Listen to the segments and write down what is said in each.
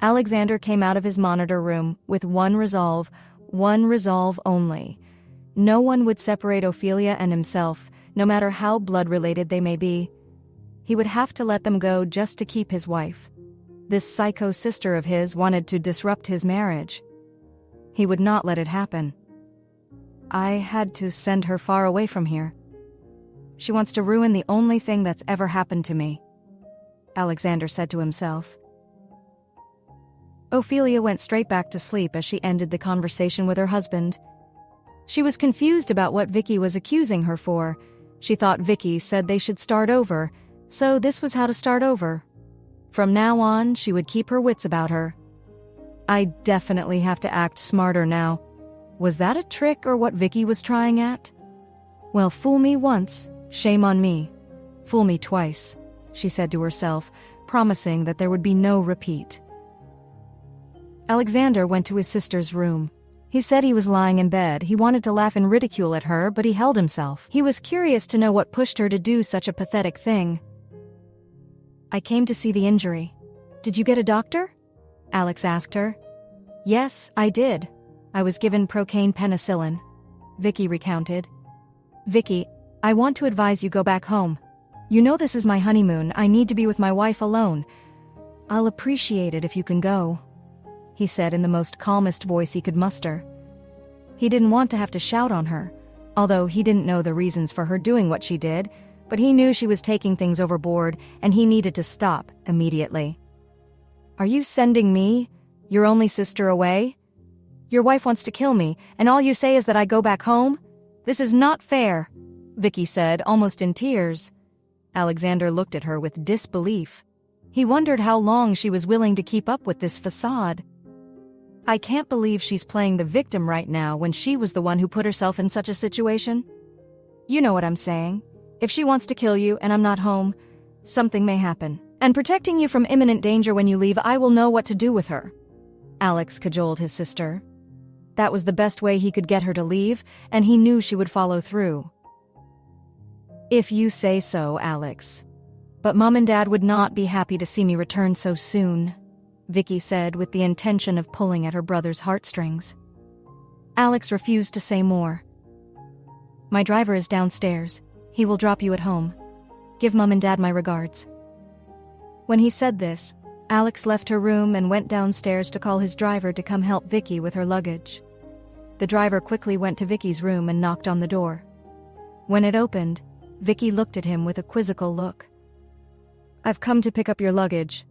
Alexander came out of his monitor room with one resolve only. No one would separate Ophelia and himself, no matter how blood-related they may be. He would have to let them go just to keep his wife. This psycho sister of his wanted to disrupt his marriage. He would not let it happen. I had to send her far away from here. She wants to ruin the only thing that's ever happened to me, Alexander said to himself. Ophelia went straight back to sleep as she ended the conversation with her husband. She was confused about what Vicky was accusing her for. She thought Vicky said they should start over, so this was how to start over. From now on, she would keep her wits about her. I definitely have to act smarter now. Was that a trick or what Vicky was trying at? Well, fool me once, shame on me. Fool me twice, she said to herself, promising that there would be no repeat. Alexander went to his sister's room. He said he was lying in bed. He wanted to laugh and ridicule at her, but he held himself. He was curious to know what pushed her to do such a pathetic thing. I came to see the injury. Did you get a doctor? Alex asked her. Yes, I did. I was given procaine penicillin, Vicky recounted. Vicky, I want to advise you go back home. You know this is my honeymoon. I need to be with my wife alone. I'll appreciate it if you can go, he said in the most calmest voice he could muster. He didn't want to have to shout on her, although he didn't know the reasons for her doing what she did, but he knew she was taking things overboard and he needed to stop immediately. Are you sending me, your only sister, away? Your wife wants to kill me, and all you say is that I go back home? This is not fair, Vicky said, almost in tears. Alexander looked at her with disbelief. He wondered how long she was willing to keep up with this facade. I can't believe she's playing the victim right now when she was the one who put herself in such a situation. You know what I'm saying. If she wants to kill you and I'm not home, something may happen. And protecting you from imminent danger when you leave, I will know what to do with her. Alex cajoled his sister. That was the best way he could get her to leave, and he knew she would follow through. If you say so, Alex. But Mom and Dad would not be happy to see me return so soon, Vicky said with the intention of pulling at her brother's heartstrings. Alex refused to say more. My driver is downstairs. He will drop you at home. Give Mom and Dad my regards. When he said this, Alex left her room and went downstairs to call his driver to come help Vicky with her luggage. The driver quickly went to Vicky's room and knocked on the door. When it opened, Vicky looked at him with a quizzical look. I've come to pick up your luggage.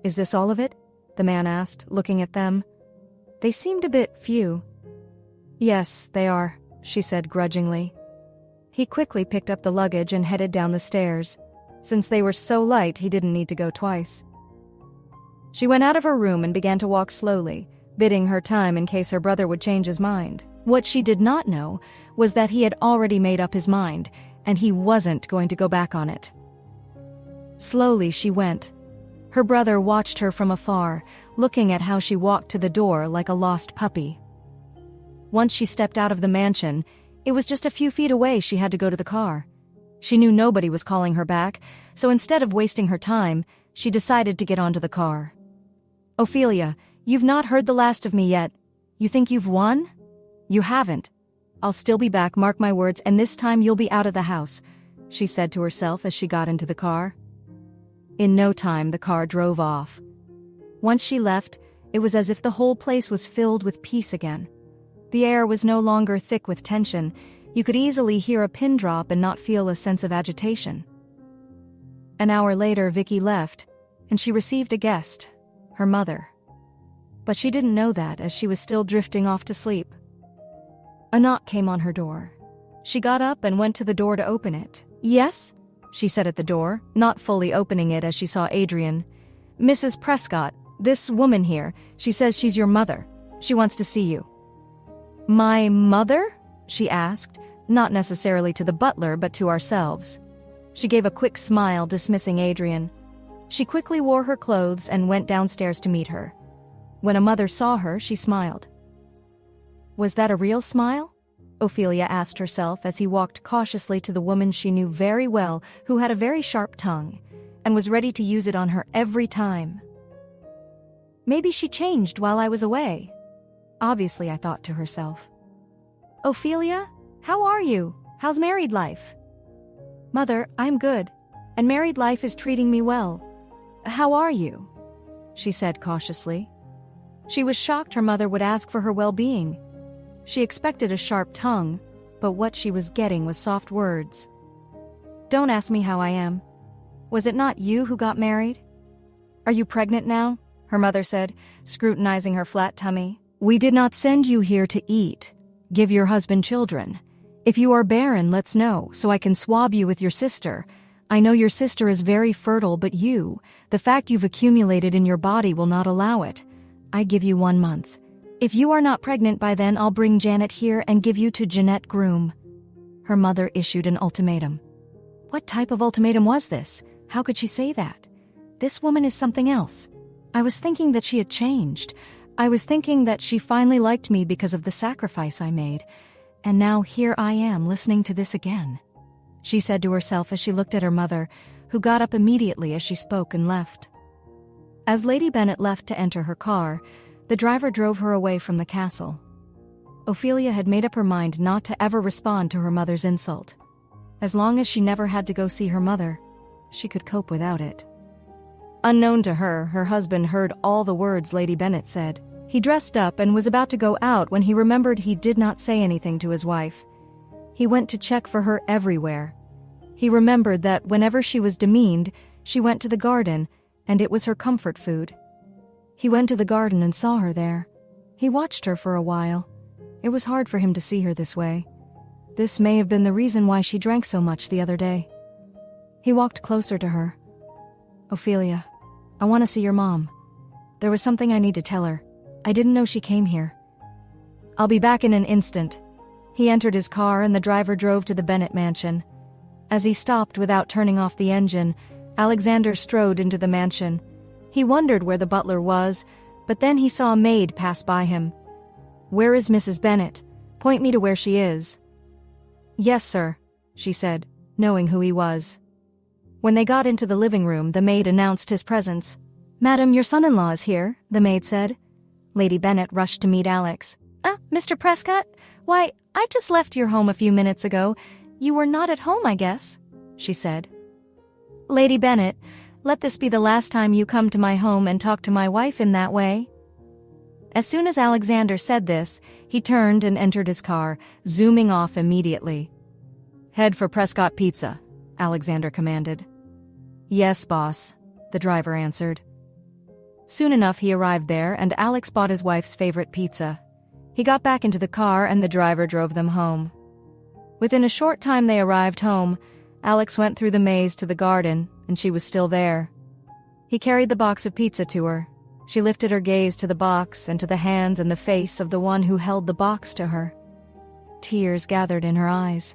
Is this all of it? The man asked, looking at them. They seemed a bit few. Yes, they are, she said grudgingly. He quickly picked up the luggage and headed down the stairs. Since they were so light, he didn't need to go twice. She went out of her room and began to walk slowly, bidding her time in case her brother would change his mind. What she did not know was that he had already made up his mind, and he wasn't going to go back on it. Slowly she went. Her brother watched her from afar, looking at how she walked to the door like a lost puppy. Once she stepped out of the mansion, it was just a few feet away. She had to go to the car. She knew nobody was calling her back, so instead of wasting her time, she decided to get onto the car. Ophelia, you've not heard the last of me yet. You think you've won? You haven't. I'll still be back, mark my words, and this time you'll be out of the house, she said to herself as she got into the car. In no time, the car drove off. Once she left, it was as if the whole place was filled with peace again. The air was no longer thick with tension. You could easily hear a pin drop and not feel a sense of agitation. An hour later, Vicky left, and she received a guest, her mother. But she didn't know that as she was still drifting off to sleep. A knock came on her door. She got up and went to the door to open it. Yes? She said at the door, not fully opening it as she saw Adrian. Mrs. Prescott, this woman here, she says she's your mother. She wants to see you. My mother? She asked, not necessarily to the butler but to ourselves. She gave a quick smile, dismissing Adrian. She quickly wore her clothes and went downstairs to meet her. When a mother saw her, she smiled. Was that a real smile? Ophelia asked herself as he walked cautiously to the woman she knew very well, who had a very sharp tongue, and was ready to use it on her every time. Maybe she changed while I was away. Obviously, I thought to herself. Ophelia, how are you? How's married life? Mother, I'm good, and married life is treating me well. How are you? She said cautiously. She was shocked her mother would ask for her well-being. She expected a sharp tongue, but what she was getting was soft words. Don't ask me how I am. Was it not you who got married? Are you pregnant now? Her mother said, scrutinizing her flat tummy. We did not send you here to eat. Give your husband children. If you are barren, let's know, so I can swab you with your sister. I know your sister is very fertile, but the fact you've accumulated in your body will not allow it. I give you 1 month. If you are not pregnant by then, I'll bring Janet here and give you to Jeanette Groom. Her mother issued an ultimatum. What type of ultimatum was this? How could she say that? This woman is something else. I was thinking that she had changed. I was thinking that she finally liked me because of the sacrifice I made. And now here I am listening to this again. She said to herself as she looked at her mother, who got up immediately as she spoke and left. As Lady Bennet left to enter her car, the driver drove her away from the castle. Ophelia had made up her mind not to ever respond to her mother's insult. As long as she never had to go see her mother, she could cope without it. Unknown to her, her husband heard all the words Lady Bennet said. He dressed up and was about to go out when he remembered he did not say anything to his wife. He went to check for her everywhere. He remembered that whenever she was demeaned, she went to the garden, and it was her comfort food. He went to the garden and saw her there. He watched her for a while. It was hard for him to see her this way. This may have been the reason why she drank so much the other day. He walked closer to her. Ophelia, I want to see your mom. There was something I need to tell her. I didn't know she came here. I'll be back in an instant. He entered his car and the driver drove to the Bennet mansion. As he stopped without turning off the engine, Alexander strode into the mansion. He wondered where the butler was, but then he saw a maid pass by him. Where is Mrs. Bennet? Point me to where she is. Yes, sir, she said, knowing who he was. When they got into the living room, the maid announced his presence. Madam, your son-in-law is here, the maid said. Lady Bennet rushed to meet Alex. Mr. Prescott? Why, I just left your home a few minutes ago. You were not at home, I guess, she said. Lady Bennet, let this be the last time you come to my home and talk to my wife in that way. As soon as Alexander said this, he turned and entered his car, zooming off immediately. Head for Prescott Pizza, Alexander commanded. Yes, boss, the driver answered. Soon enough he arrived there and Alex bought his wife's favorite pizza. He got back into the car and the driver drove them home. Within a short time they arrived home. Alex went through the maze to the garden, and she was still there. He carried the box of pizza to her. She lifted her gaze to the box and to the hands and the face of the one who held the box to her. Tears gathered in her eyes.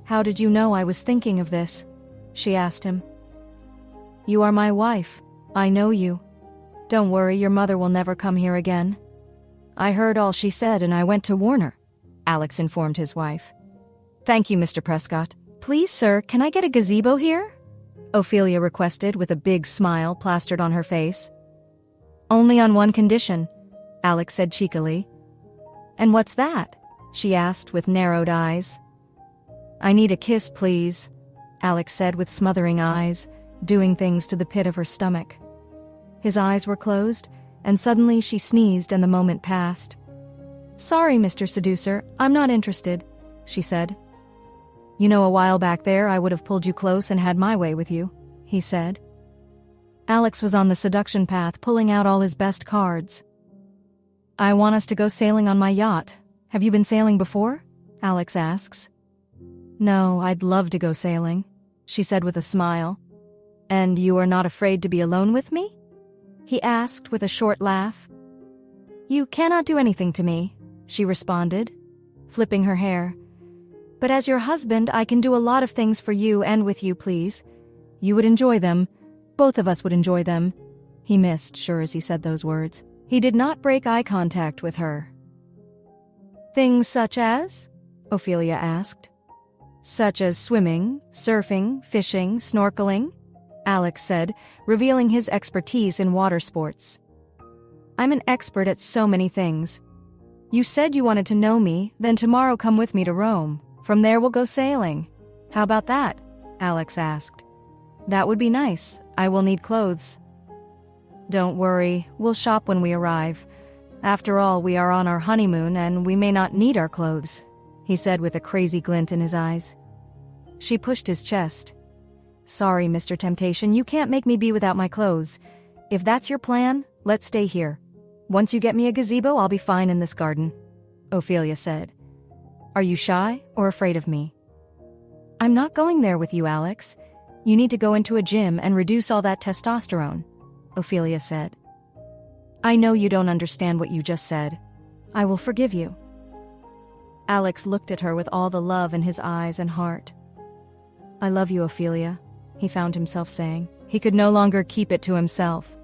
How did you know I was thinking of this? She asked him. You are my wife. I know you. Don't worry, your mother will never come here again. I heard all she said and I went to warn her, Alex informed his wife. Thank you, Mr. Prescott. Please, sir, can I get a gazebo here? Ophelia requested with a big smile plastered on her face. Only on one condition, Alex said cheekily. And what's that? She asked with narrowed eyes. I need a kiss, please, Alex said with smothering eyes, doing things to the pit of her stomach. His eyes were closed, and suddenly she sneezed and the moment passed. Sorry, Mr. Seducer, I'm not interested, she said. You know, a while back there I would have pulled you close and had my way with you, he said. Alex was on the seduction path, pulling out all his best cards. I want us to go sailing on my yacht. Have you been sailing before? Alex asks. No, I'd love to go sailing, she said with a smile. And you are not afraid to be alone with me? He asked with a short laugh. You cannot do anything to me, she responded, flipping her hair. But as your husband, I can do a lot of things for you and with you, please. You would enjoy them. Both of us would enjoy them. He missed, sure as he said those words. He did not break eye contact with her. Things such as? Ophelia asked. Such as swimming, surfing, fishing, snorkeling? Alex said, revealing his expertise in water sports. I'm an expert at so many things. You said you wanted to know me, then tomorrow come with me to Rome. From there we'll go sailing. How about that? Alex asked. That would be nice. I will need clothes. Don't worry, we'll shop when we arrive. After all, we are on our honeymoon and we may not need our clothes, he said with a crazy glint in his eyes. She pushed his chest. Sorry, Mr. Temptation, you can't make me be without my clothes. If that's your plan, let's stay here. Once you get me a gazebo, I'll be fine in this garden, Ophelia said. Are you shy or afraid of me? I'm not going there with you, Alex. You need to go into a gym and reduce all that testosterone, Ophelia said. I know you don't understand what you just said. I will forgive you. Alex looked at her with all the love in his eyes and heart. I love you, Ophelia, he found himself saying. He could no longer keep it to himself.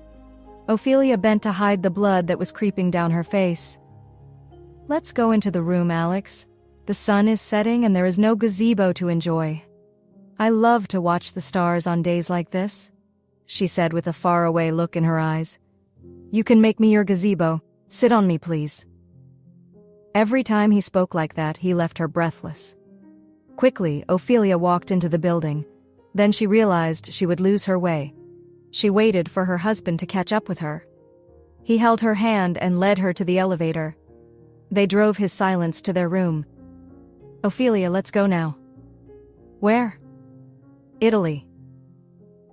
Ophelia bent to hide the blood that was creeping down her face. Let's go into the room, Alex. The sun is setting and there is no gazebo to enjoy. I love to watch the stars on days like this, she said with a faraway look in her eyes. You can make me your gazebo. Sit on me, please. Every time he spoke like that, he left her breathless. Quickly, Ophelia walked into the building. Then she realized she would lose her way. She waited for her husband to catch up with her. He held her hand and led her to the elevator. They drove his silence to their room. Ophelia, let's go now. Where? Italy.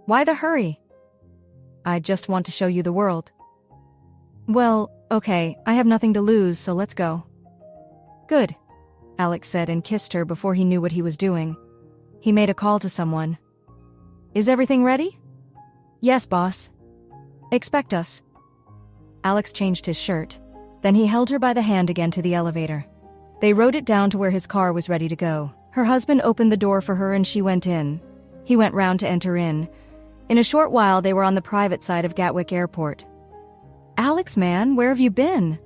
Why the hurry? I just want to show you the world. Well, okay, I have nothing to lose, so let's go. Good, Alex said and kissed her before he knew what he was doing. He made a call to someone. Is everything ready? Yes, boss. Expect us. Alex changed his shirt. Then he held her by the hand again to the elevator. They rode it down to where his car was ready to go. Her husband opened the door for her and she went in. He went round to enter in. In a short while, they were on the private side of Gatwick Airport. Alex, man, where have you been?